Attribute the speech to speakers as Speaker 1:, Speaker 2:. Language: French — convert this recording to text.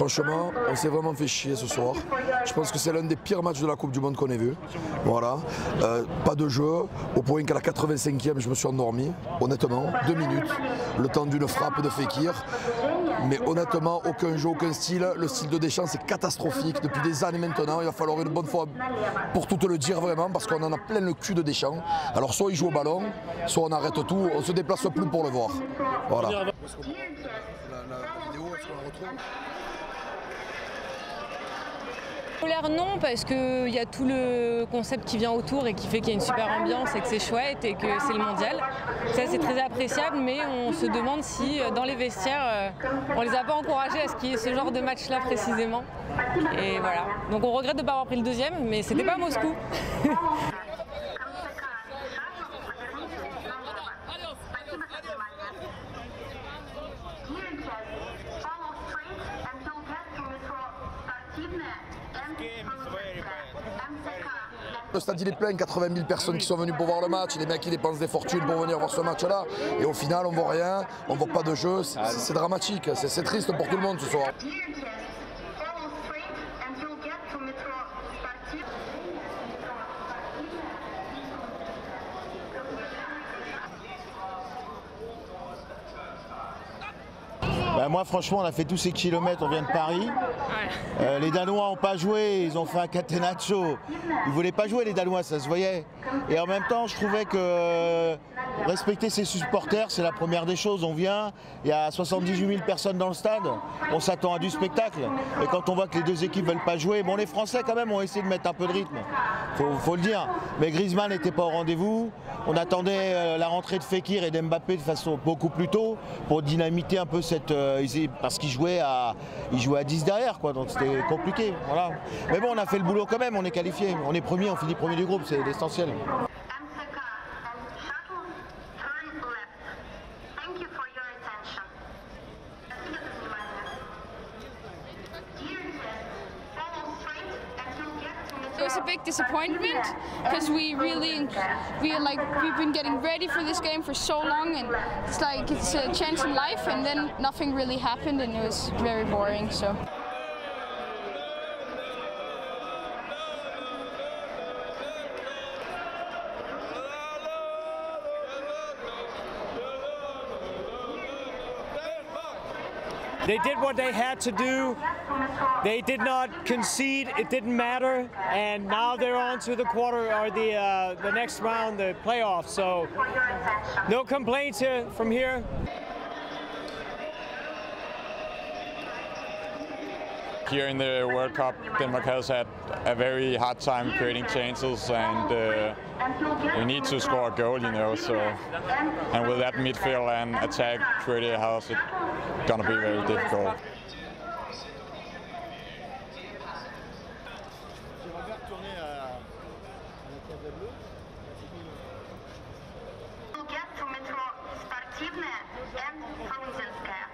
Speaker 1: Franchement, on s'est vraiment fait chier ce soir. Je pense que c'est l'un des pires matchs de la Coupe du Monde qu'on ait vu. Voilà. Pas de jeu, au point qu'à la 85e, je me suis endormi, honnêtement, 2 minutes, le temps d'une frappe de Fekir. Mais honnêtement, aucun jeu, aucun style. Le style de Deschamps, c'est catastrophique depuis des années maintenant. Il va falloir une bonne fois pour tout te le dire vraiment, parce qu'on en a plein le cul de Deschamps. Alors soit il joue au ballon, soit on arrête tout, on se déplace plus pour le voir. Voilà. La vidéo, est-ce qu'on la retrouve ?
Speaker 2: Polaire non, parce qu'il y a tout le concept qui vient autour et qui fait qu'il y a une super ambiance et que c'est chouette et que c'est le mondial. Ça c'est très appréciable, mais on se demande si dans les vestiaires on les a pas encouragés à ce qu'il y ait ce genre de match là précisément. Et voilà. Donc on regrette de ne pas avoir pris le deuxième, mais c'était pas à Moscou.
Speaker 1: Le stade il est plein, 80 000 personnes qui sont venues pour voir le match, les mecs qui dépensent des fortunes pour venir voir ce match là, et au final on voit rien, on voit pas de jeu, c'est dramatique, c'est triste pour tout le monde ce soir.
Speaker 3: Bah moi franchement on a fait tous ces kilomètres, on vient de Paris. Les Danois n'ont pas joué, ils ont fait un catenaccio. Ils ne voulaient pas jouer les Danois, ça se voyait. Et en même temps je trouvais que respecter ses supporters c'est la première des choses. On vient, il y a 78 000 personnes dans le stade, on s'attend à du spectacle. Et quand on voit que les deux équipes ne veulent pas jouer, bon les Français quand même ont essayé de mettre un peu de rythme, faut le dire. Mais Griezmann n'était pas au rendez-vous. On attendait la rentrée de Fekir et d'Mbappé de façon beaucoup plus tôt pour dynamiter un peu cette... parce qu'ils jouaient à 10 derrière, quoi, donc c'était compliqué. Voilà. Mais bon, on a fait le boulot quand même, on est qualifié. On est premier, on finit premier du groupe, c'est l'essentiel.
Speaker 4: It was a big disappointment because we've been getting ready for this game for so long, and it's a chance in life, and then nothing really happened, and it was very boring. So.
Speaker 5: They did what they had to do. They did not concede. It didn't matter, and now they're on to the quarter or the next round, the playoffs. So no complaints here from here.
Speaker 6: Here in the World Cup, Denmark has had a very hard time creating chances, and we need to score a goal, you know. So, and with that midfield and attack pretty house, it's gonna be very difficult.
Speaker 7: Метро спортивное М. Фрунзенская.